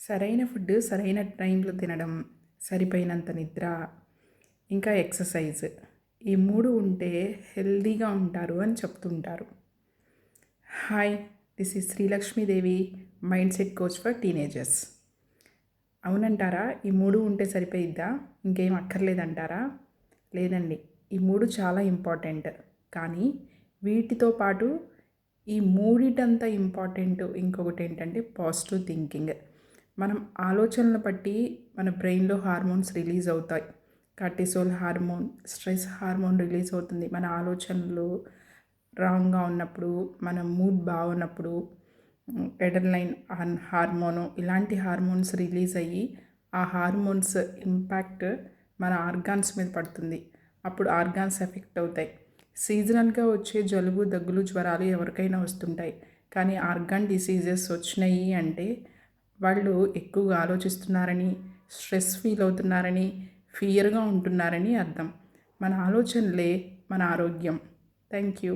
సరైన ఫుడ్ సరైన టైంలో తినడం, సరిపోయినంత నిద్ర, ఇంకా ఎక్సర్సైజ్ ఈ 3 ఉంటే హెల్తీగా ఉంటారు అని చెప్తుంటారు. Hi, this is Srilakshmidevi, mind set coach for teenagers. అవునంటారా? ఈ 3 ఉంటే సరిపోయిద్దా? ఇంకేం అక్కర్లేదంటారా? లేదండి, ఈ 3 చాలా ఇంపార్టెంట్. కానీ వీటితో పాటు ఈ మూడిటంత ఇంపార్టెంట్ ఇంకొకటి ఏంటంటే పాజిటివ్ థింకింగ్. మనం ఆలోచనలు బట్టి మన బ్రెయిన్లో హార్మోన్స్ రిలీజ్ అవుతాయి. Cortisol hormone, stress hormone release అవుతుంది. మన ఆలోచనలు రాంగ్గా ఉన్నప్పుడు, మన మూడ్ బాగున్నప్పుడు ఎడ్రినలైన్ హార్మోను ఇలాంటి హార్మోన్స్ రిలీజ్ అయ్యి ఆ హార్మోన్స్ ఇంపాక్ట్ మన ఆర్గాన్స్ మీద పడుతుంది. అప్పుడు ఆర్గాన్స్ ఎఫెక్ట్ అవుతాయి. సీజనల్గా వచ్చే జలుబు, దగ్గులు, జ్వరాలు ఎవరికైనా వస్తుంటాయి. కానీ ఆర్గాన్ డిసీజెస్ వచ్చినాయి అంటే వాళ్ళు ఎక్కువగా ఆలోచిస్తున్నారని, స్ట్రెస్ ఫీల్ అవుతున్నారని, ఫియర్గా ఉంటున్నారని అర్థం. మన ఆలోచనలే మన ఆరోగ్యం. Thank you.